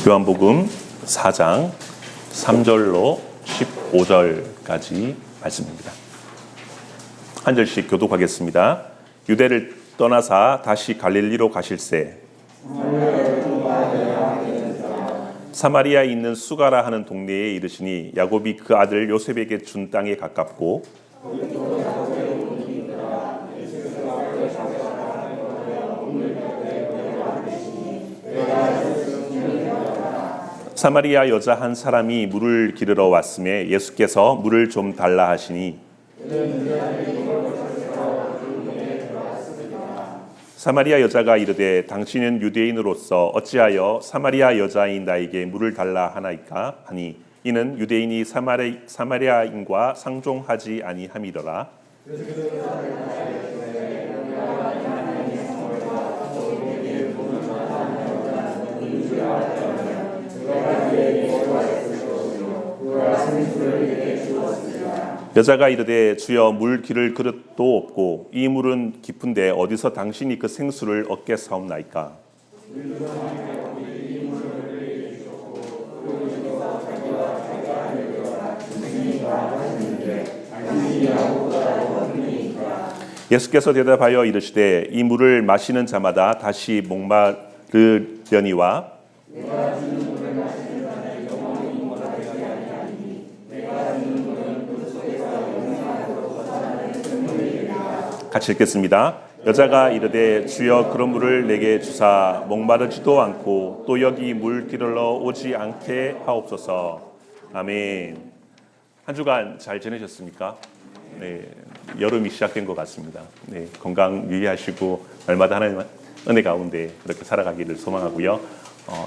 요한복음 4장 3절로 15절까지 말씀입니다. 한 절씩 교독하겠습니다. 유대를 떠나사 다시 갈릴리로 가실새 사마리아에 있는 수가라 하는 동네에 이르시니 야곱이 그 아들 요셉에게 준 땅에 가깝고 사마리아 여자 한 사람이 물을 기르러 왔음에 예수께서 물을 좀 달라 하시니 사마리아 여자가 이르되 당신은 유대인으로서 어찌하여 사마리아 여자인 나에게 물을 달라 하나이까 하니 이는 유대인이 사마리아인과 상종하지 아니함이더라. 여자가 이르되 주여 물 기를 그릇도 없고 이 물은 깊은데 어디서 당신이 그 생수를 얻게 사옵나이까? 예수께서 대답하여 이르시되 이 물을 마시는 자마다 다시 목마르려니와 같이 읽겠습니다. 여자가 이르되 주여 그런 물을 내게 주사 목마르지도 않고 또 여기 물 기르러 오지 않게 하옵소서. 아멘. 한 주간 잘 지내셨습니까? 네, 여름이 시작된 것 같습니다. 네, 건강 유의하시고 날마다 하나님의 은혜 가운데 그렇게 살아가기를 소망하고요.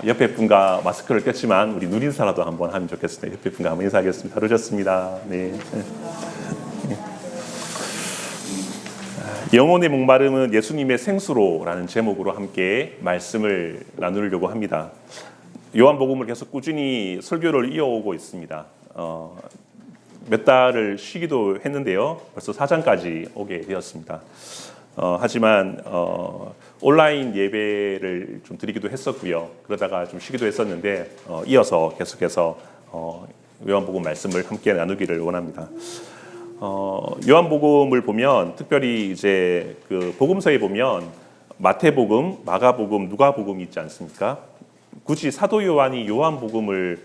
옆에 분과 마스크를 꼈지만 우리 누린사라도 한번 하면 좋겠습니다. 옆에 분과 한번 인사하겠습니다. 잘 오셨습니다. 네. 영혼의 목마름은 예수님의 생수로라는 제목으로 함께 말씀을 나누려고 합니다. 요한복음을 계속 꾸준히 설교를 이어오고 있습니다. 몇 달을 쉬기도 했는데요. 벌써 4장까지 오게 되었습니다. 하지만 온라인 예배를 좀 드리기도 했었고요. 그러다가 좀 쉬기도 했었는데 이어서 계속해서 요한복음 말씀을 함께 나누기를 원합니다. 요한복음을 보면 특별히 이제 그 복음서에 보면 마태복음, 마가복음, 누가복음이 있지 않습니까? 굳이 사도 요한이 요한복음을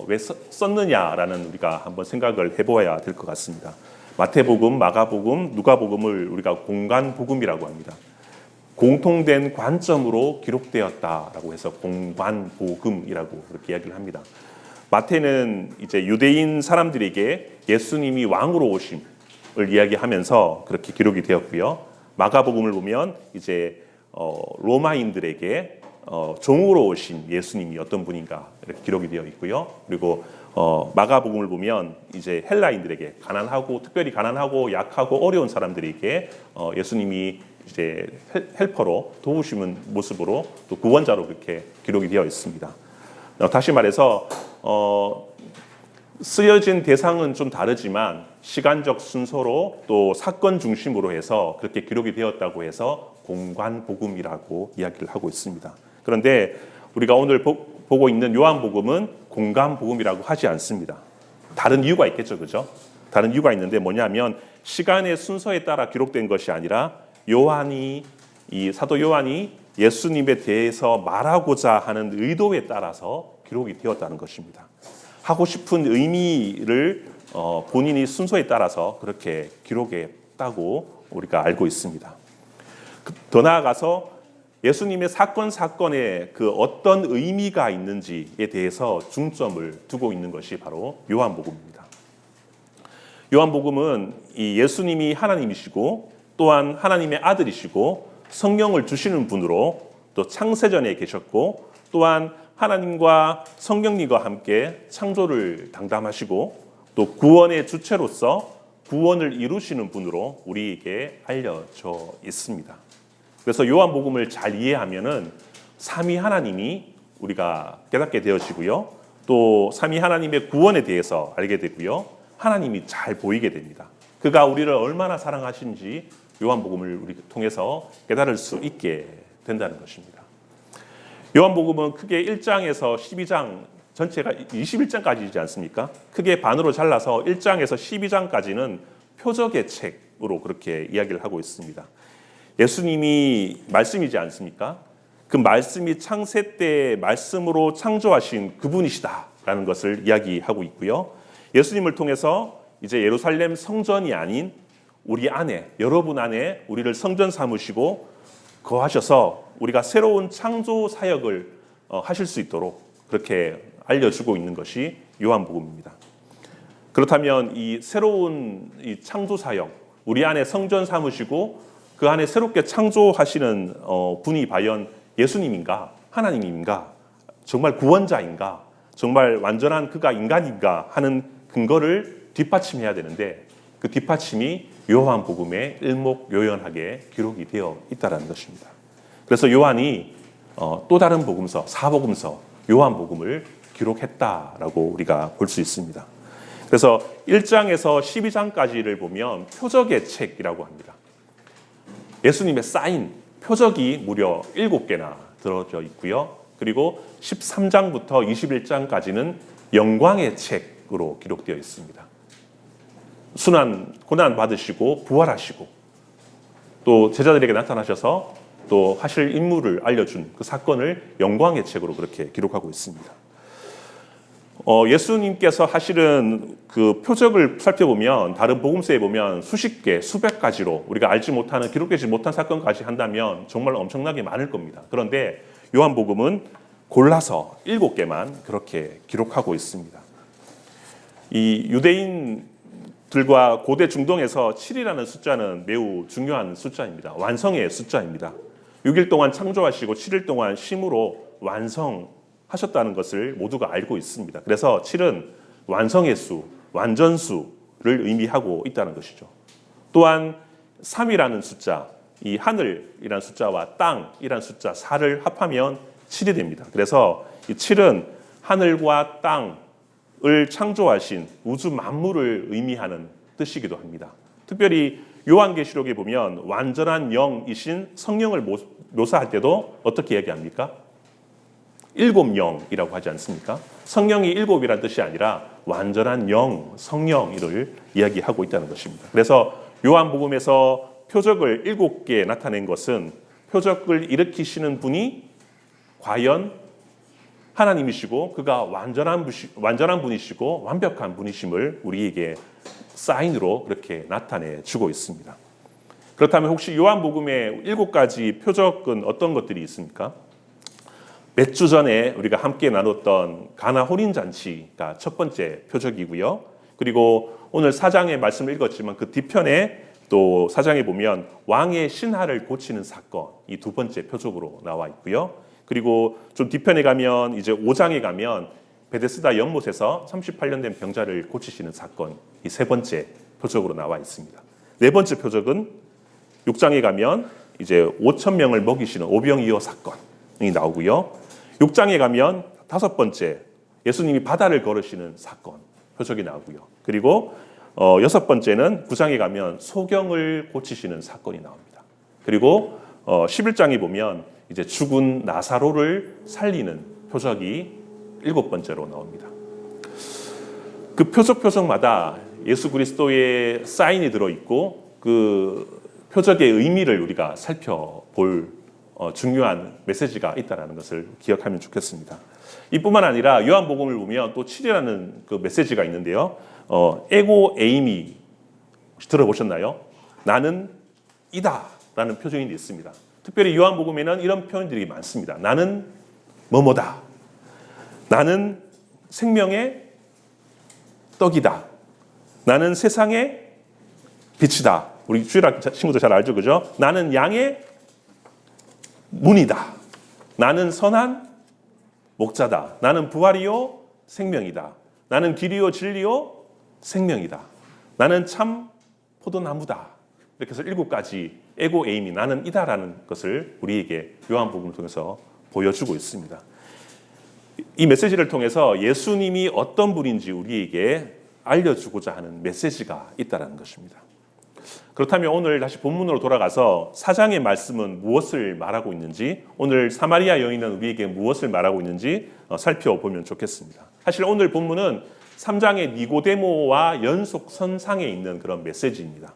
왜 썼느냐라는 우리가 한번 생각을 해보아야 될 것 같습니다. 마태복음, 마가복음, 누가복음을 우리가 공관복음이라고 합니다. 공통된 관점으로 기록되었다라고 해서 공관복음이라고 그렇게 이야기를 합니다. 마태는 이제 유대인 사람들에게 예수님이 왕으로 오심을 이야기하면서 그렇게 기록이 되었고요. 마가복음을 보면 이제 로마인들에게 종으로 오신 예수님이 어떤 분인가 이렇게 기록이 되어 있고요. 그리고 마가복음을 보면 이제 헬라인들에게 가난하고 특별히 가난하고 약하고 어려운 사람들에게 예수님이 이제 헬퍼로 도우시는 모습으로 또 구원자로 그렇게 기록이 되어 있습니다. 다시 말해서 쓰여진 대상은 좀 다르지만 시간적 순서로 또 사건 중심으로 해서 그렇게 기록이 되었다고 해서 공관복음이라고 이야기를 하고 있습니다. 그런데 우리가 오늘 보고 있는 요한복음은 공관복음이라고 하지 않습니다. 다른 이유가 있겠죠, 그죠? 다른 이유가 있는데 뭐냐면 시간의 순서에 따라 기록된 것이 아니라 이 사도 요한이 예수님에 대해서 말하고자 하는 의도에 따라서 기록이 되었다는 것입니다. 하고 싶은 의미를 본인이 순서에 따라서 그렇게 기록했다고 우리가 알고 있습니다. 더 나아가서 예수님의 사건에 그 어떤 의미가 있는지에 대해서 중점을 두고 있는 것이 바로 요한복음입니다. 요한복음은 이 예수님이 하나님이시고 또한 하나님의 아들이시고 성령을 주시는 분으로 또 창세전에 계셨고 또한 하나님과 성령님과 함께 창조를 담당하시고 또 구원의 주체로서 구원을 이루시는 분으로 우리에게 알려져 있습니다. 그래서 요한복음을 잘 이해하면은 삼위 하나님이 우리가 깨닫게 되어지고요. 또 삼위 하나님의 구원에 대해서 알게 되고요. 하나님이 잘 보이게 됩니다. 그가 우리를 얼마나 사랑하신지 요한복음을 우리 통해서 깨달을 수 있게 된다는 것입니다. 요한복음은 크게 1장에서 12장 전체가 21장까지이지 않습니까? 크게 반으로 잘라서 1장에서 12장까지는 표적의 책으로 그렇게 이야기를 하고 있습니다. 예수님이 말씀이지 않습니까? 그 말씀이 창세 때 말씀으로 창조하신 그분이시다라는 것을 이야기하고 있고요. 예수님을 통해서 이제 예루살렘 성전이 아닌 우리 안에, 여러분 안에 우리를 성전 삼으시고 거하셔서 우리가 새로운 창조 사역을 하실 수 있도록 그렇게 알려주고 있는 것이 요한복음입니다. 그렇다면 이 새로운 이 창조 사역, 우리 안에 성전 삼으시고 그 안에 새롭게 창조하시는 분이 과연 예수님인가, 하나님인가, 정말 구원자인가, 정말 완전한 그가 인간인가 하는 근거를 뒷받침해야 되는데 그 뒷받침이 요한복음에 일목요연하게 기록이 되어 있다는 것입니다. 그래서 요한이 또 다른 복음서, 사복음서, 요한복음을 기록했다라고 우리가 볼 수 있습니다. 그래서 1장에서 12장까지를 보면 표적의 책이라고 합니다. 예수님의 사인, 표적이 무려 7개나 들어져 있고요. 그리고 13장부터 21장까지는 영광의 책으로 기록되어 있습니다. 순환, 고난 받으시고 부활하시고 또 제자들에게 나타나셔서 또 하실 임무를 알려준 그 사건을 영광의 책으로 그렇게 기록하고 있습니다. 예수님께서 하시는 그 표적을 살펴보면 다른 복음서에 보면 수십 개, 수백 가지로 우리가 알지 못하는 기록되지 못한 사건까지 한다면 정말 엄청나게 많을 겁니다. 그런데 요한복음은 골라서 7개만 그렇게 기록하고 있습니다. 이 유대인들과 고대 중동에서 7이라는 숫자는 매우 중요한 숫자입니다. 완성의 숫자입니다. 6일 동안 창조하시고 7일 동안 쉼으로 완성하셨다는 것을 모두가 알고 있습니다. 그래서 7은 완성의 수, 완전수를 의미하고 있다는 것이죠. 또한 3이라는 숫자, 이 하늘이라는 숫자와 땅이라는 숫자 4를 합하면 7이 됩니다. 그래서 이 7은 하늘과 땅을 창조하신 우주 만물을 의미하는 뜻이기도 합니다. 특별히 요한계시록에 보면 완전한 영이신 성령을 묘사할 때도 어떻게 얘기합니까? 7영이라고 하지 않습니까? 성령이 7이라는 뜻이 아니라 완전한 영, 성령을 이야기하고 있다는 것입니다. 그래서 요한복음에서 표적을 7개 나타낸 것은 표적을 일으키시는 분이 과연 하나님이시고 그가 완전한 분이시고 완벽한 분이심을 우리에게 사인으로 그렇게 나타내 주고 있습니다. 그렇다면 혹시 요한복음의 7가지 표적은 어떤 것들이 있습니까? 몇 주 전에 우리가 함께 나눴던 가나 혼인잔치가 첫 번째 표적이고요. 그리고 오늘 4장의 말씀을 읽었지만 그 뒤편에 또 4장에 보면 왕의 신하를 고치는 사건, 이 두 번째 표적으로 나와 있고요. 그리고 좀 뒤편에 가면 이제 5장에 가면 베데스다 연못에서 38년 된 병자를 고치시는 사건, 이 세 번째 표적으로 나와 있습니다. 네 번째 표적은 6장에 가면 이제 5천 명을 먹이시는 오병이어 사건이 나오고요. 6장에 가면 다섯 번째 예수님이 바다를 걸으시는 사건, 표적이 나오고요. 그리고 여섯 번째는 9장에 가면 소경을 고치시는 사건이 나옵니다. 그리고 11장에 보면 이제 죽은 나사로를 살리는 표적이 7번째로 나옵니다. 그 표적마다 예수 그리스도의 사인이 들어있고 그 표적의 의미를 우리가 살펴볼 중요한 메시지가 있다는 것을 기억하면 좋겠습니다. 이뿐만 아니라 요한복음을 보면 또 7이라는 그 메시지가 있는데요. 에고 에이미 혹시 들어보셨나요? 나는 이다 라는 표현이 있습니다. 특별히 요한복음에는 이런 표현들이 많습니다. 나는 뭐뭐다. 나는 생명의 떡이다. 나는 세상의 빛이다. 우리 주일학 친구들 잘 알죠, 그죠? 나는 양의 문이다. 나는 선한 목자다. 나는 부활이요 생명이다. 나는 길이요 진리요 생명이다. 나는 참 포도나무다. 이렇게 해서 7가지 에고 에임이 나는 이다라는 것을 우리에게 요한복음을 통해서 보여주고 있습니다. 이 메시지를 통해서 예수님이 어떤 분인지 우리에게 알려주고자 하는 메시지가 있다는 것입니다. 그렇다면 오늘 다시 본문으로 돌아가서 4장의 말씀은 무엇을 말하고 있는지, 오늘 사마리아 여인은 우리에게 무엇을 말하고 있는지 살펴보면 좋겠습니다. 사실 오늘 본문은 3장의 니고데모와 연속선상에 있는 그런 메시지입니다.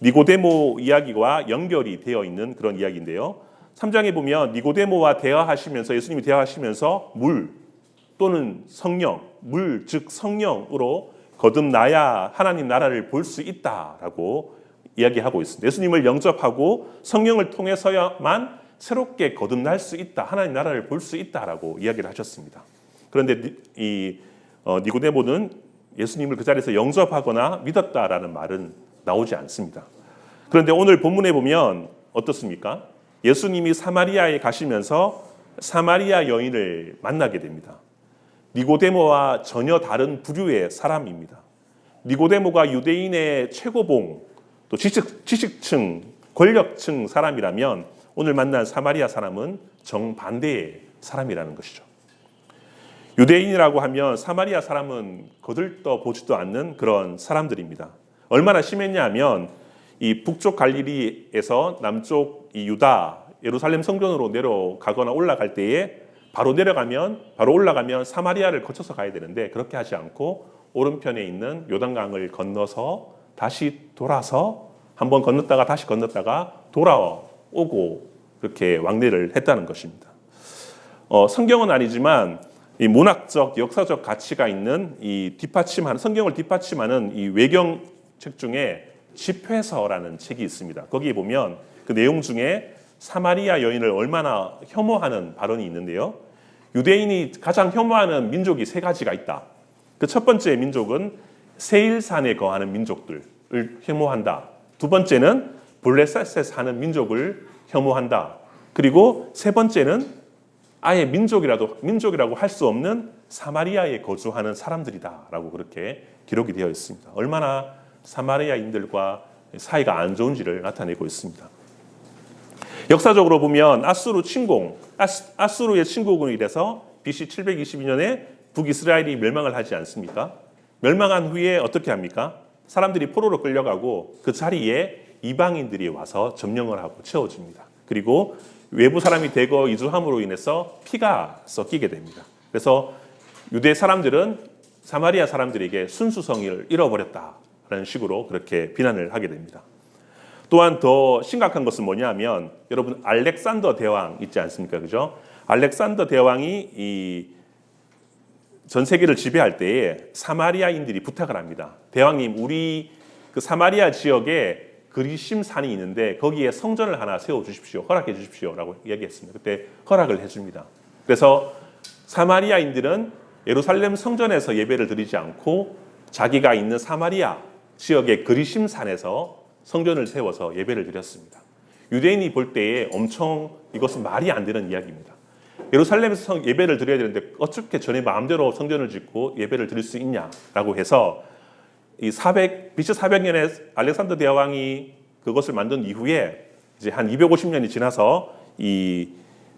니고데모 이야기와 연결이 되어 있는 그런 이야기인데요. 3장에 보면 니고데모와 대화하시면서, 예수님이 대화하시면서 물 또는 성령, 물 즉 성령으로 거듭나야 하나님 나라를 볼 수 있다라고 이야기하고 있습니다. 예수님을 영접하고 성령을 통해서야만 새롭게 거듭날 수 있다, 하나님 나라를 볼 수 있다라고 이야기를 하셨습니다. 그런데 니고데모는 예수님을 그 자리에서 영접하거나 믿었다라는 말은 나오지 않습니다. 그런데 오늘 본문에 보면 어떻습니까? 예수님이 사마리아에 가시면서 사마리아 여인을 만나게 됩니다. 니고데모와 전혀 다른 부류의 사람입니다. 니고데모가 유대인의 최고봉, 또 지식층, 권력층 사람이라면 오늘 만난 사마리아 사람은 정반대의 사람이라는 것이죠. 유대인이라고 하면 사마리아 사람은 거들떠 보지도 않는 그런 사람들입니다. 얼마나 심했냐 하면 이 북쪽 갈릴리에서 남쪽 이 유다, 예루살렘 성전으로 내려가거나 올라갈 때에 바로 올라가면 사마리아를 거쳐서 가야 되는데 그렇게 하지 않고 오른편에 있는 요단강을 건너서 다시 돌아서 한번 건넜다가 다시 건넜다가 돌아오고 그렇게 왕래를 했다는 것입니다. 성경은 아니지만 이 문학적, 역사적 가치가 있는 성경을 뒷받침하는 이 외경책 중에 집회서라는 책이 있습니다. 거기에 보면 그 내용 중에 사마리아 여인을 얼마나 혐오하는 발언이 있는데요. 유대인이 가장 혐오하는 민족이 3가지가 있다. 그 첫 번째 민족은 세일산에 거하는 민족들을 혐오한다. 두 번째는 블레셋에 사는 민족을 혐오한다. 그리고 세 번째는 아예 민족이라고 할 수 없는 사마리아에 거주하는 사람들이다라고 그렇게 기록이 되어 있습니다. 얼마나 사마리아인들과 사이가 안 좋은지를 나타내고 있습니다. 역사적으로 보면 아수르의 침공이 돼서 BC 722년에 북이스라엘이 멸망을 하지 않습니까? 멸망한 후에 어떻게 합니까? 사람들이 포로로 끌려가고 그 자리에 이방인들이 와서 점령을 하고 채워집니다. 그리고 외부 사람이 대거 이주함으로 인해서 피가 섞이게 됩니다. 그래서 유대 사람들은 사마리아 사람들에게 순수성을 잃어버렸다라는 식으로 그렇게 비난을 하게 됩니다. 또한 더 심각한 것은 뭐냐면 여러분 알렉산더 대왕 있지 않습니까? 그죠? 알렉산더 대왕이 전 세계를 지배할 때에 사마리아인들이 부탁을 합니다. 대왕님, 우리 그 사마리아 지역에 그리심 산이 있는데 거기에 성전을 하나 세워 주십시오. 허락해 주십시오라고 얘기했습니다. 그때 허락을 해줍니다. 그래서 사마리아인들은 예루살렘 성전에서 예배를 드리지 않고 자기가 있는 사마리아 지역의 그리심 산에서 성전을 세워서 예배를 드렸습니다. 유대인이 볼 때에 엄청 이것은 말이 안 되는 이야기입니다. 예루살렘에서 예배를 드려야 되는데 어떻게 전에 마음대로 성전을 짓고 예배를 드릴 수 있냐라고 해서 BC 400년에 알렉산더 대왕이 그것을 만든 이후에 이제 한 250년이 지나서 이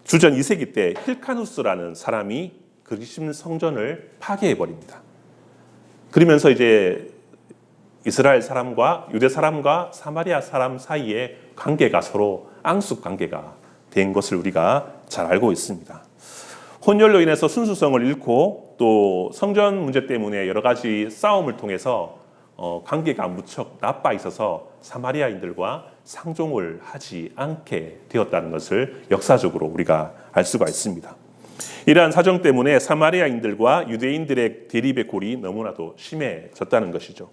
주전 2세기 때 힐카누스라는 사람이 그리심 성전을 파괴해 버립니다. 그러면서 이제 이스라엘 사람과 유대 사람과 사마리아 사람 사이의 관계가 서로 앙숙 관계가 된 것을 우리가 잘 알고 있습니다. 혼혈로 인해서 순수성을 잃고 또 성전 문제 때문에 여러 가지 싸움을 통해서 관계가 무척 나빠 있어서 사마리아인들과 상종을 하지 않게 되었다는 것을 역사적으로 우리가 알 수가 있습니다. 이러한 사정 때문에 사마리아인들과 유대인들의 대립의 골이 너무나도 심해졌다는 것이죠.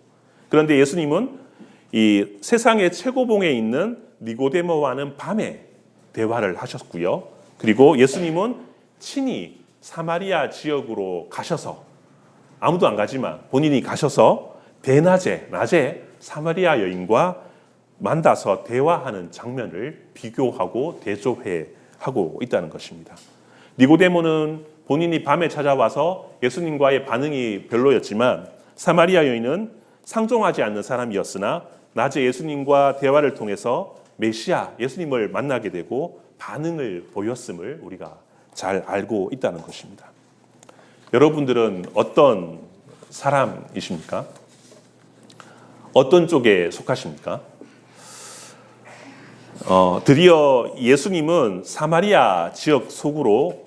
그런데 예수님은 이 세상의 최고봉에 있는 니고데모와는 밤에 대화를 하셨고요. 그리고 예수님은 친히 사마리아 지역으로 가셔서 아무도 안 가지만 본인이 가셔서 낮에 사마리아 여인과 만나서 대화하는 장면을 비교하고 대조하고 있다는 것입니다. 니고데모는 본인이 밤에 찾아와서 예수님과의 반응이 별로였지만 사마리아 여인은 상종하지 않는 사람이었으나 낮에 예수님과 대화를 통해서 메시아 예수님을 만나게 되고 반응을 보였음을 우리가 잘 알고 있다는 것입니다. 여러분들은 어떤 사람이십니까? 어떤 쪽에 속하십니까? 드디어 예수님은 사마리아 지역 속으로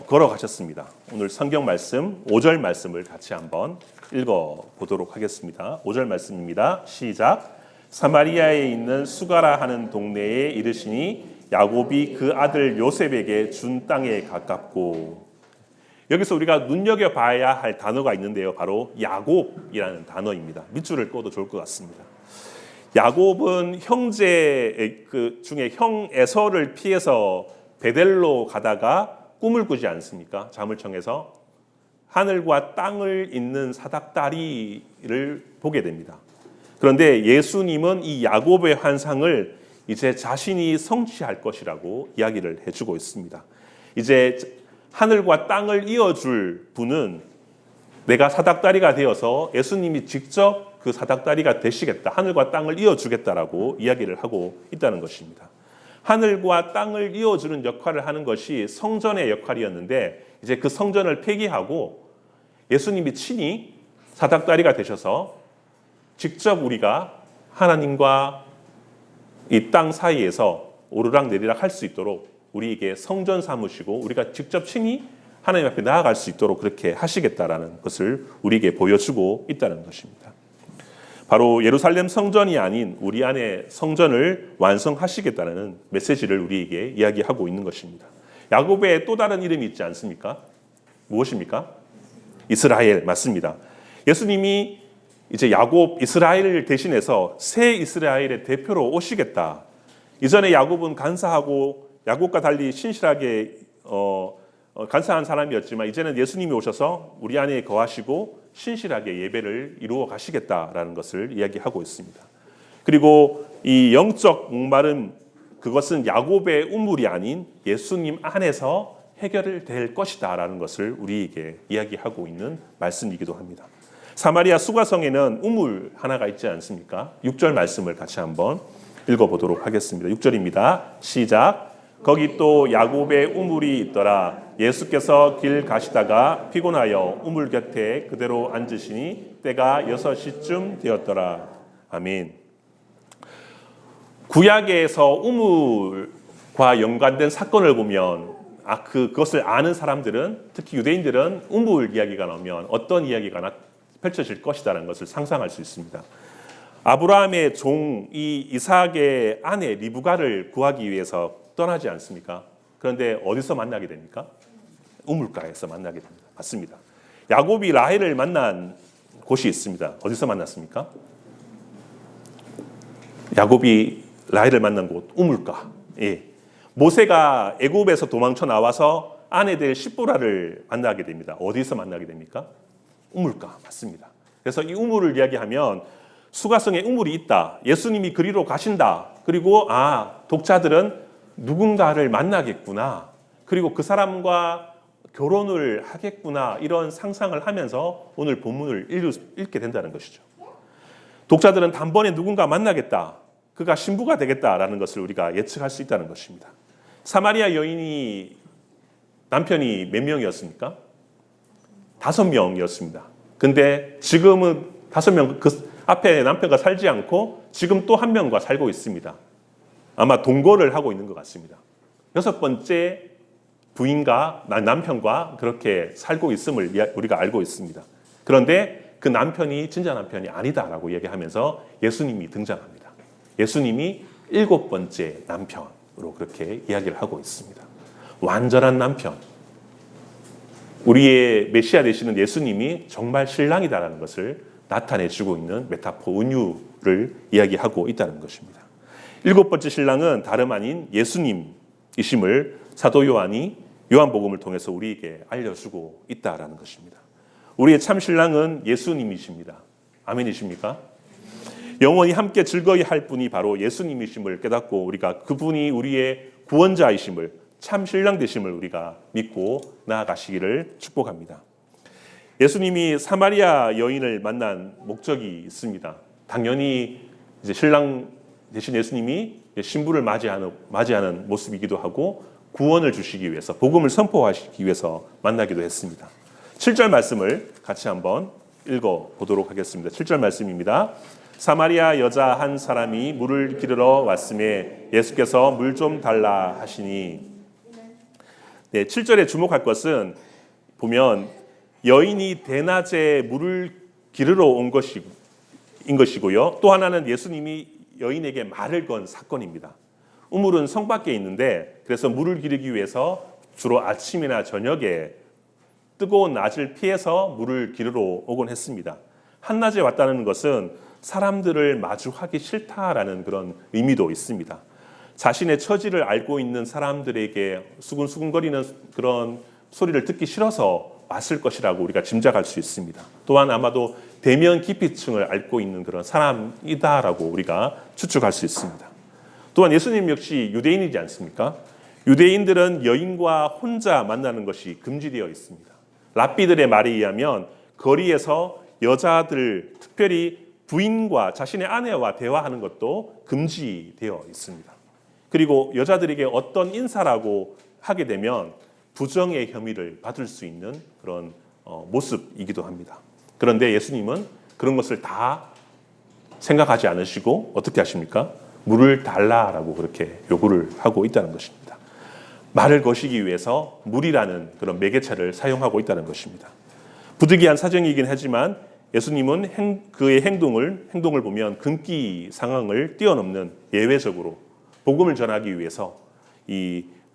걸어가셨습니다. 오늘 성경 말씀 5절 말씀을 같이 한번 읽어보도록 하겠습니다. 5절 말씀입니다. 시작. 사마리아에 있는 수가라 하는 동네에 이르시니 야곱이 그 아들 요셉에게 준 땅에 가깝고. 여기서 우리가 눈여겨봐야 할 단어가 있는데요. 바로 야곱이라는 단어입니다. 밑줄을 그어도 좋을 것 같습니다. 야곱은 형제 중에 형 에서를 피해서 베델로 가다가 꿈을 꾸지 않습니까? 잠을 청해서 하늘과 땅을 잇는 사닥다리를 보게 됩니다. 그런데 예수님은 이 야곱의 환상을 이제 자신이 성취할 것이라고 이야기를 해주고 있습니다. 이제 하늘과 땅을 이어줄 분은 내가 사닥다리가 되어서 예수님이 직접 그 사닥다리가 되시겠다. 하늘과 땅을 이어주겠다라고 이야기를 하고 있다는 것입니다. 하늘과 땅을 이어주는 역할을 하는 것이 성전의 역할이었는데 이제 그 성전을 폐기하고 예수님이 친히 사닥다리가 되셔서 직접 우리가 하나님과 이 땅 사이에서 오르락 내리락 할 수 있도록 우리에게 성전 삼으시고 우리가 직접 친히 하나님 앞에 나아갈 수 있도록 그렇게 하시겠다라는 것을 우리에게 보여주고 있다는 것입니다. 바로 예루살렘 성전이 아닌 우리 안에 성전을 완성하시겠다는 메시지를 우리에게 이야기하고 있는 것입니다. 야곱의 또 다른 이름이 있지 않습니까? 무엇입니까? 이스라엘, 맞습니다. 예수님이 이제 야곱, 이스라엘을 대신해서 새 이스라엘의 대표로 오시겠다. 이전에 야곱은 간사하고 야곱과 달리 신실하게 간사한 사람이었지만 이제는 예수님이 오셔서 우리 안에 거하시고 신실하게 예배를 이루어 가시겠다라는 것을 이야기하고 있습니다. 그리고 이 영적 목마름, 그것은 야곱의 우물이 아닌 예수님 안에서 해결될 것이다라는 것을 우리에게 이야기하고 있는 말씀이기도 합니다. 사마리아 수가성에는 우물 하나가 있지 않습니까? 6절 말씀을 같이 한번 읽어보도록 하겠습니다. 6절입니다. 시작. 거기 또 야곱의 우물이 있더라. 예수께서 길 가시다가 피곤하여 우물 곁에 그대로 앉으시니 때가 6시쯤 되었더라. 아멘. 구약에서 우물과 연관된 사건을 보면 그것을 아는 사람들은, 특히 유대인들은 우물 이야기가 나오면 어떤 이야기가 펼쳐질 것이라는 것을 상상할 수 있습니다. 아브라함의 종 이 이삭의 아내 리브가를 구하기 위해서 떠나지 않습니까? 그런데 어디서 만나게 됩니까? 우물가에서 만나게 됩니다. 맞습니다. 야곱이 라헬을 만난 곳이 있습니다. 어디서 만났습니까? 야곱이 라헬을 만난 곳, 우물가. 예. 모세가 애굽에서 도망쳐 나와서 아내 될 시보라를 만나게 됩니다. 어디서 만나게 됩니까? 우물가. 맞습니다. 그래서 이 우물을 이야기하면 수가성에 우물이 있다. 예수님이 그리로 가신다. 그리고 독자들은 누군가를 만나겠구나. 그리고 그 사람과 결혼을 하겠구나. 이런 상상을 하면서 오늘 본문을 읽게 된다는 것이죠. 독자들은 단번에 누군가 만나겠다. 그가 신부가 되겠다라는 것을 우리가 예측할 수 있다는 것입니다. 사마리아 여인이 남편이 몇 명이었습니까? 5명이었습니다. 근데 지금은 5명, 그 앞에 남편과 살지 않고 지금 또 1명과 살고 있습니다. 아마 동거를 하고 있는 것 같습니다. 6번째 부인과 남편과 그렇게 살고 있음을 우리가 알고 있습니다. 그런데 그 남편이 진짜 남편이 아니다라고 얘기하면서 예수님이 등장합니다. 예수님이 7번째 남편으로 그렇게 이야기를 하고 있습니다. 완전한 남편. 우리의 메시아 되시는 예수님이 정말 신랑이다라는 것을 나타내주고 있는 메타포 은유를 이야기하고 있다는 것입니다. 7번째 신랑은 다름 아닌 예수님이심을 사도 요한이 요한복음을 통해서 우리에게 알려주고 있다라는 것입니다. 우리의 참 신랑은 예수님이십니다. 아멘이십니까? 영원히 함께 즐거이 할 분이 바로 예수님이심을 깨닫고 우리가 그분이 우리의 구원자이심을, 참 신랑 되심을 우리가 믿고 나아가시기를 축복합니다. 예수님이 사마리아 여인을 만난 목적이 있습니다. 당연히 이제 신랑 대신 예수님이 신부를 맞이하는 모습이기도 하고 구원을 주시기 위해서, 복음을 선포하시기 위해서 만나기도 했습니다. 7절 말씀을 같이 한번 읽어보도록 하겠습니다. 7절 말씀입니다. 사마리아 여자 한 사람이 물을 기르러 왔음에 예수께서 물 좀 달라 하시니. 네, 7절에 주목할 것은 보면 여인이 대낮에 물을 기르러 온 것이고요. 또 하나는 예수님이 여인에게 말을 건 사건입니다. 우물은 성 밖에 있는데 그래서 물을 기르기 위해서 주로 아침이나 저녁에 뜨거운 낮을 피해서 물을 기르러 오곤 했습니다. 한낮에 왔다는 것은 사람들을 마주하기 싫다라는 그런 의미도 있습니다. 자신의 처지를 알고 있는 사람들에게 수근수근거리는 그런 소리를 듣기 싫어서 왔을 것이라고 우리가 짐작할 수 있습니다. 또한 아마도 대면 기피층을 앓고 있는 그런 사람이다라고 우리가 추측할 수 있습니다. 또한 예수님 역시 유대인이지 않습니까? 유대인들은 여인과 혼자 만나는 것이 금지되어 있습니다. 랍비들의 말에 의하면 거리에서 여자들, 특별히 부인과 자신의 아내와 대화하는 것도 금지되어 있습니다. 그리고 여자들에게 어떤 인사라고 하게 되면 부정의 혐의를 받을 수 있는 그런 모습이기도 합니다. 그런데 예수님은 그런 것을 다 생각하지 않으시고 어떻게 하십니까? 물을 달라라고 그렇게 요구를 하고 있다는 것입니다. 말을 거시기 위해서 물이라는 그런 매개체를 사용하고 있다는 것입니다. 부득이한 사정이긴 하지만 예수님은 그의 행동을 보면 금기 상황을 뛰어넘는 예외적으로 복음을 전하기 위해서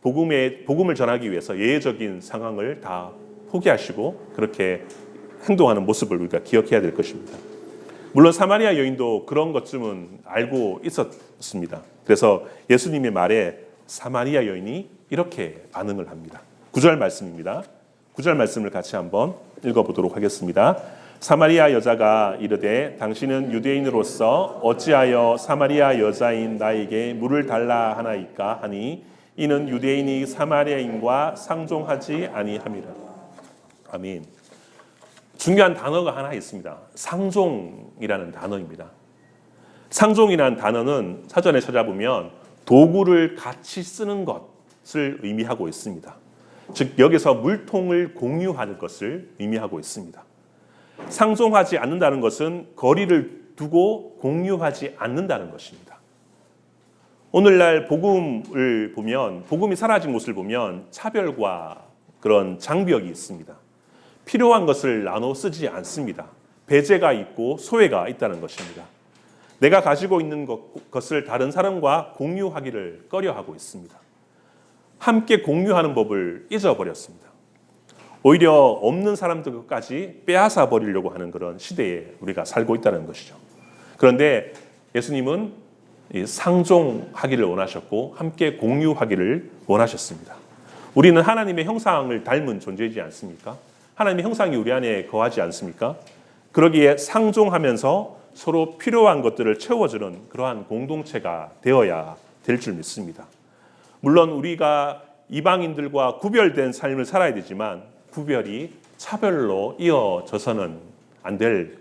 복음을 전하기 위해서 예외적인 상황을 다 포기하시고 그렇게 행동하는 모습을 우리가 기억해야 될 것입니다. 물론 사마리아 여인도 그런 것쯤은 알고 있었습니다. 그래서 예수님의 말에 사마리아 여인이 이렇게 반응을 합니다. 9절 말씀입니다. 9절 말씀을 같이 한번 읽어보도록 하겠습니다. 사마리아 여자가 이르되 당신은 유대인으로서 어찌하여 사마리아 여자인 나에게 물을 달라 하나이까 하니 이는 유대인이 사마리아인과 상종하지 아니함이라. 아멘. 중요한 단어가 하나 있습니다. 상종이라는 단어입니다. 상종이라는 단어는 사전에 찾아보면 도구를 같이 쓰는 것을 의미하고 있습니다. 즉 여기서 물통을 공유하는 것을 의미하고 있습니다. 상종하지 않는다는 것은 거리를 두고 공유하지 않는다는 것입니다. 오늘날 복음을 보면 복음이 사라진 곳을 보면 차별과 그런 장벽이 있습니다. 필요한 것을 나눠 쓰지 않습니다. 배제가 있고 소외가 있다는 것입니다. 내가 가지고 있는 것을 다른 사람과 공유하기를 꺼려하고 있습니다. 함께 공유하는 법을 잊어버렸습니다. 오히려 없는 사람들까지 빼앗아 버리려고 하는 그런 시대에 우리가 살고 있다는 것이죠. 그런데 예수님은 상종하기를 원하셨고 함께 공유하기를 원하셨습니다. 우리는 하나님의 형상을 닮은 존재이지 않습니까? 하나님의 형상이 우리 안에 거하지 않습니까? 그러기에 상종하면서 서로 필요한 것들을 채워주는 그러한 공동체가 되어야 될 줄 믿습니다. 물론 우리가 이방인들과 구별된 삶을 살아야 되지만 구별이 차별로 이어져서는 안 될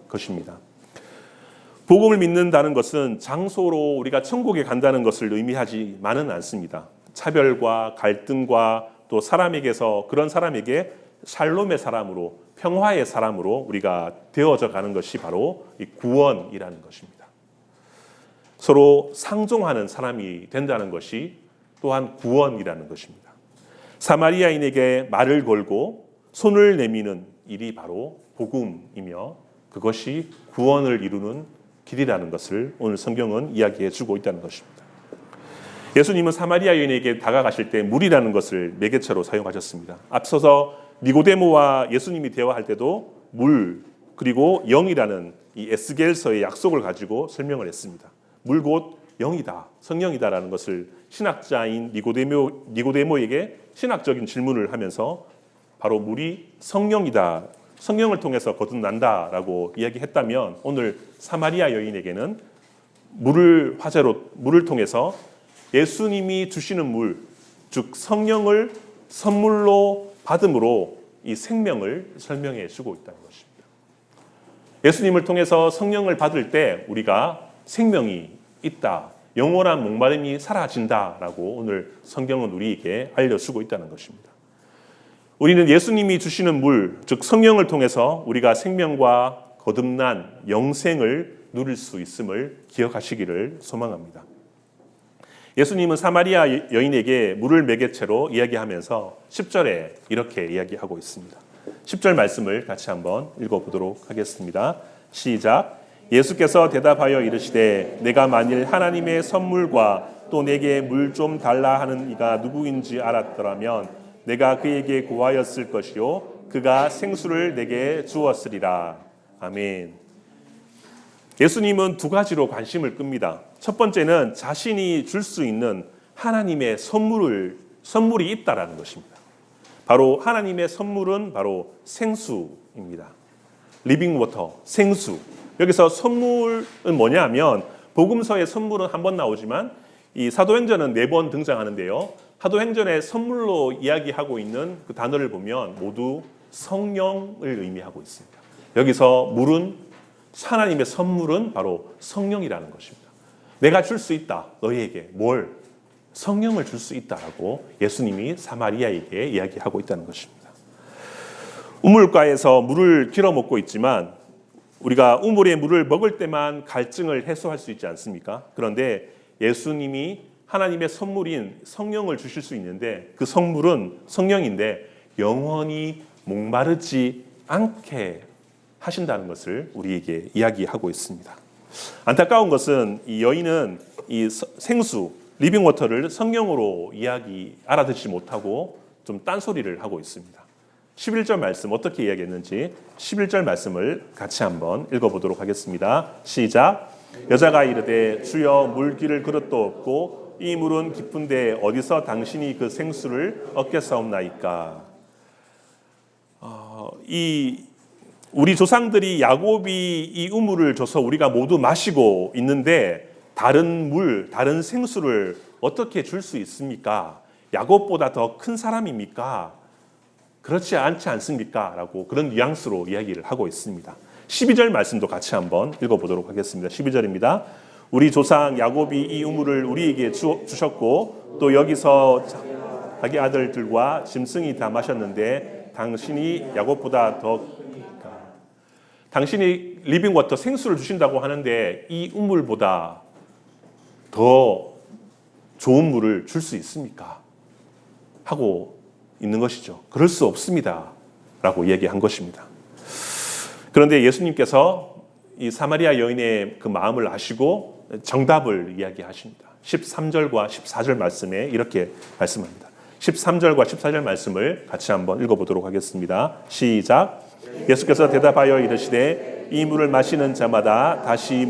것입니다. 복음을 믿는다는 것은 장소로 우리가 천국에 간다는 것을 의미하지만은 않습니다. 차별과 갈등과 또 사람에게서 그런 사람에게 샬롬의 사람으로 평화의 사람으로 우리가 되어져 가는 것이 바로 이 구원이라는 것입니다. 서로 상종하는 사람이 된다는 것이 또한 구원이라는 것입니다. 사마리아인에게 말을 걸고 손을 내미는 일이 바로 복음이며 그것이 구원을 이루는 길이라는 것을 오늘 성경은 이야기해 주고 있다는 것입니다. 예수님은 사마리아 여인에게 다가가실 때 물이라는 것을 매개체로 사용하셨습니다. 앞서서 니고데모와 예수님이 대화할 때도 물 그리고 영이라는 이 에스겔서의 약속을 가지고 설명을 했습니다. 물 곧 영이다, 성령이다라는 것을 신학자인 니고데모에게 신학적인 질문을 하면서 바로 물이 성령이다, 성령을 통해서 거듭난다라고 이야기했다면 오늘 사마리아 여인에게는 물을 통해서 예수님이 주시는 물, 즉 성령을 선물로 받음으로 이 생명을 설명해 주고 있다는 것입니다. 예수님을 통해서 성령을 받을 때 우리가 생명이 있다, 영원한 목마름이 사라진다라고 오늘 성경은 우리에게 알려주고 있다는 것입니다. 우리는 예수님이 주시는 물, 즉 성령을 통해서 우리가 생명과 거듭난 영생을 누릴 수 있음을 기억하시기를 소망합니다. 예수님은 사마리아 여인에게 물을 매개체로 이야기하면서 10절에 이렇게 이야기하고 있습니다. 10절 말씀을 같이 한번 읽어보도록 하겠습니다. 시작. 예수께서 대답하여 이르시되 내가 만일 하나님의 선물과 또 내게 물 좀 달라 하는 이가 누구인지 알았더라면 내가 그에게 구하였을 것이요 그가 생수를 내게 주었으리라. 아멘. 예수님은 두 가지로 관심을 끕니다. 첫 번째는 자신이 줄 수 있는 하나님의 선물이 있다라는 것입니다. 바로 하나님의 선물은 바로 생수입니다. 리빙 워터, 생수. 여기서 선물은 뭐냐 하면 복음서의 선물은 한 번 나오지만 이 사도행전은 4번 등장하는데요. 사도행전의 선물로 이야기하고 있는 그 단어를 보면 모두 성령을 의미하고 있습니다. 여기서 물은 하나님의 선물은 바로 성령이라는 것입니다. 내가 줄 수 있다. 너희에게 뭘? 성령을 줄 수 있다라고 예수님이 사마리아에게 이야기하고 있다는 것입니다. 우물가에서 물을 길어 먹고 있지만 우리가 우물의 물을 먹을 때만 갈증을 해소할 수 있지 않습니까? 그런데 예수님이 하나님의 선물인 성령을 주실 수 있는데 그 성물은 성령인데 영원히 목마르지 않게 하신다는 것을 우리에게 이야기하고 있습니다. 안타까운 것은 이 여인은 이 생수, 리빙워터를 성령으로 알아듣지 못하고 좀 딴소리를 하고 있습니다. 11절 말씀 어떻게 이야기했는지 11절 말씀을 같이 한번 읽어보도록 하겠습니다. 시작. 여자가 이르되 주여 물기를 그릇도 없고 이 물은 깊은데 어디서 당신이 그 생수를 얻겠사옵나이까. 우리 조상들이 야곱이 이 우물을 줘서 우리가 모두 마시고 있는데 다른 물, 다른 생수를 어떻게 줄 수 있습니까? 야곱보다 더 큰 사람입니까? 그렇지 않지 않습니까? 라고 그런 뉘앙스로 이야기를 하고 있습니다. 12절 말씀도 같이 한번 읽어보도록 하겠습니다. 12절입니다. 우리 조상 야곱이 이 우물을 우리에게 주셨고 또 여기서 자기 아들들과 짐승이 다 마셨는데 당신이 야곱보다 더 당신이 리빙워터 생수를 주신다고 하는데 이 우물보다 더 좋은 물을 줄 수 있습니까? 하고 있는 것이죠. 그럴 수 없습니다. 라고 얘기한 것입니다. 그런데 예수님께서 이 사마리아 여인의 그 마음을 아시고 정답을 이야기하십니다. 13절과 14절 말씀에 이렇게 말씀합니다. 13절과 14절 말씀을 같이 한번 읽어보도록 하겠습니다. 시작. 예수께서 대답하여 이르시되 이 물을 마시는 자마다 다시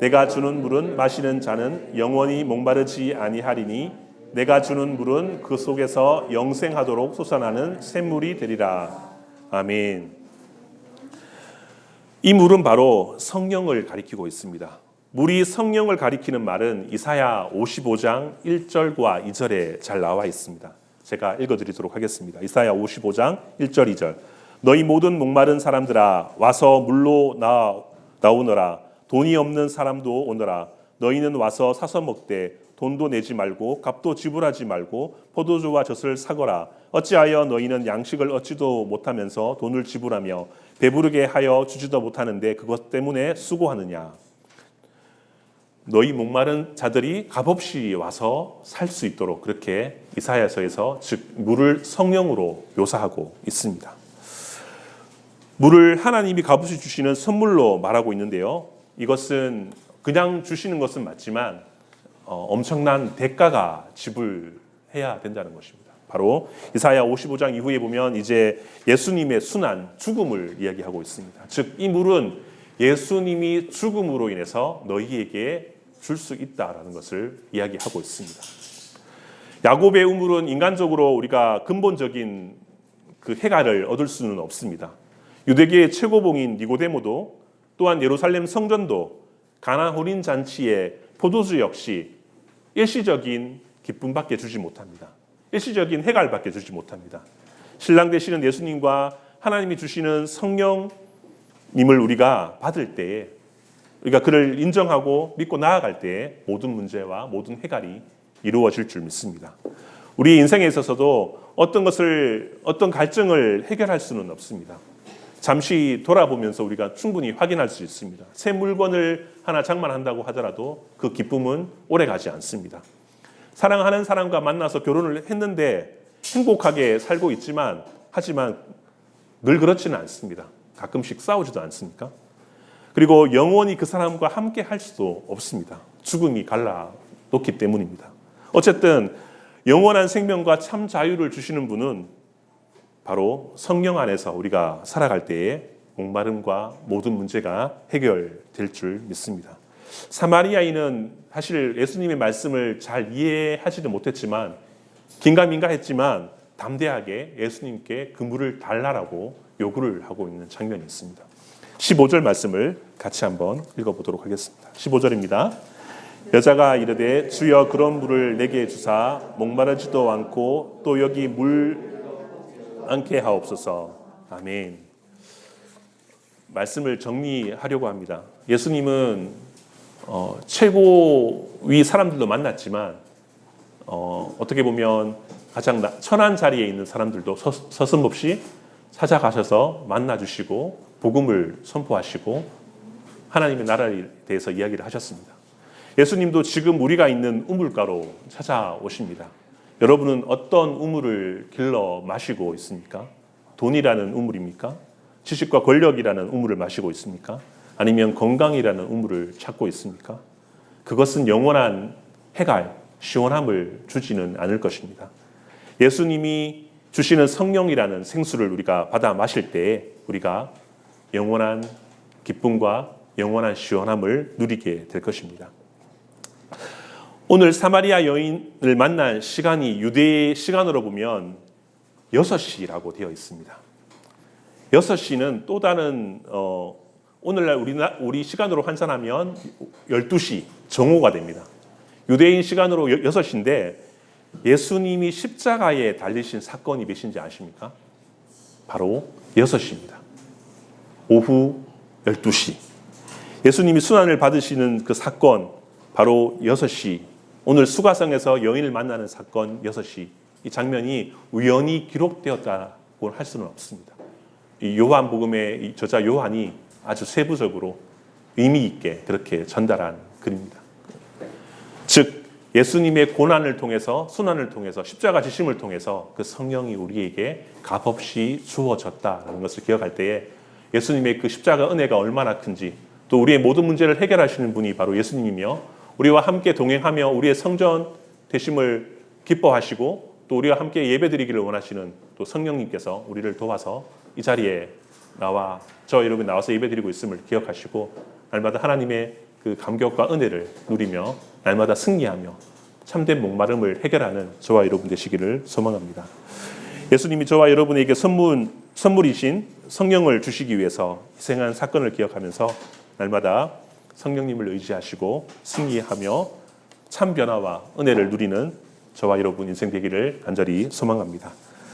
내가 주는 물은 마시는 자는 영원히 목마르지 아니하리니 내가 주는 물은 그 속에서 영생하도록 솟아나는 샘물이 되리라. 아멘. 이 물은 바로 성령을 가리키고 있습니다. 물이 성령을 가리키는 말은 이사야 55장 1절과 2절에 잘 나와 있습니다. 제가 읽어드리도록 하겠습니다. 이사야 55장 1절 2절. 너희 모든 목마른 사람들아 와서 물로 나오너라. 돈이 없는 사람도 오너라. 너희는 와서 사서 먹되 돈도 내지 말고 값도 지불하지 말고 포도주와 젖을 사거라. 어찌하여 너희는 양식을 얻지도 못하면서 돈을 지불하며 배부르게 하여 주지도 못하는데 그것 때문에 수고하느냐. 너희 목마른 자들이 값없이 와서 살 수 있도록 그렇게 이사야서에서 즉 물을 성령으로 묘사하고 있습니다. 물을 하나님이 값없이 주시는 선물로 말하고 있는데요. 이것은 그냥 주시는 것은 맞지만 엄청난 대가가 지불해야 된다는 것입니다. 바로 이사야 55장 이후에 보면 이제 예수님의 순환, 죽음을 이야기하고 있습니다. 즉 이 물은 예수님이 죽음으로 인해서 너희에게 줄 수 있다라는 것을 이야기하고 있습니다. 야곱의 우물은 인간적으로 우리가 근본적인 그 해가를 얻을 수는 없습니다. 유대계의 최고봉인 니고데모도 또한 예루살렘 성전도 가나 혼인 잔치의 포도주 역시 일시적인 기쁨밖에 주지 못합니다. 일시적인 해갈밖에 주지 못합니다. 신랑 되시는 예수님과 하나님이 주시는 성령님을 우리가 받을 때에 우리가 그를 인정하고 믿고 나아갈 때에 모든 문제와 모든 해갈이 이루어질 줄 믿습니다. 우리 인생에 있어서도 어떤 갈증을 해결할 수는 없습니다. 잠시 돌아보면서 우리가 충분히 확인할 수 있습니다. 새 물건을 하나 장만한다고 하더라도 그 기쁨은 오래 가지 않습니다. 사랑하는 사람과 만나서 결혼을 했는데 행복하게 살고 있지만 하지만 늘 그렇지는 않습니다. 가끔씩 싸우지도 않습니까? 그리고 영원히 그 사람과 함께 할 수도 없습니다. 죽음이 갈라놓기 때문입니다. 어쨌든 영원한 생명과 참 자유를 주시는 분은 바로 성령 안에서 우리가 살아갈 때에 목마름과 모든 문제가 해결될 줄 믿습니다. 사마리아인은 사실 예수님의 말씀을 잘 이해하지도 못했지만 긴가민가 했지만 담대하게 예수님께 그 물을 달라라고 요구를 하고 있는 장면이 있습니다. 15절 말씀을 같이 한번 읽어보도록 하겠습니다. 15절입니다. 여자가 이르되 주여 그런 물을 내게 주사 목마르지도 않고 또 여기 물 않게 하옵소서. 아멘. 말씀을 정리하려고 합니다. 예수님은 최고위 사람들도 만났지만 어떻게 보면 가장 천한 자리에 있는 사람들도 서슴없이 찾아가셔서 만나주시고 복음을 선포하시고 하나님의 나라에 대해서 이야기를 하셨습니다. 예수님도 지금 우리가 있는 우물가로 찾아오십니다. 여러분은 어떤 우물을 길러 마시고 있습니까? 돈이라는 우물입니까? 지식과 권력이라는 우물을 마시고 있습니까? 아니면 건강이라는 우물을 찾고 있습니까? 그것은 영원한 해갈, 시원함을 주지는 않을 것입니다. 예수님이 주시는 성령이라는 생수를 우리가 받아 마실 때에 우리가 영원한 기쁨과 영원한 시원함을 누리게 될 것입니다. 오늘 사마리아 여인을 만난 시간이 유대의 시간으로 보면 6시라고 되어 있습니다. 6시는 또 다른 오늘날 우리 시간으로 환산하면 12시 정오가 됩니다. 유대인 시간으로 6시인데 예수님이 십자가에 달리신 사건이 몇인지 아십니까? 바로 6시입니다. 오후 12시. 예수님이 순환을 받으시는 그 사건 바로 6시. 오늘 수가성에서 여인을 만나는 사건 6시. 이 장면이 우연히 기록되었다고 할 수는 없습니다. 이 요한복음의 저자 요한이 아주 세부적으로 의미 있게 그렇게 전달한 글입니다. 즉 예수님의 고난을 통해서 순환을 통해서 십자가 지심을 통해서 그 성령이 우리에게 값없이 주어졌다는 것을 기억할 때에 예수님의 그 십자가 은혜가 얼마나 큰지 또 우리의 모든 문제를 해결하시는 분이 바로 예수님이며 우리와 함께 동행하며 우리의 성전 되심을 기뻐하시고 또 우리와 함께 예배드리기를 원하시는 또 성령님께서 우리를 도와서 이 자리에 여러분 나와서 예배드리고 있음을 기억하시고 날마다 하나님의 그 감격과 은혜를 누리며 날마다 승리하며 참된 목마름을 해결하는 저와 여러분 되시기를 소망합니다. 예수님이 저와 여러분에게 선물이신 성령을 주시기 위해서 희생한 사건을 기억하면서 날마다 성령님을 의지하시고 승리하며 참 변화와 은혜를 누리는 저와 여러분 인생 되기를 간절히 소망합니다.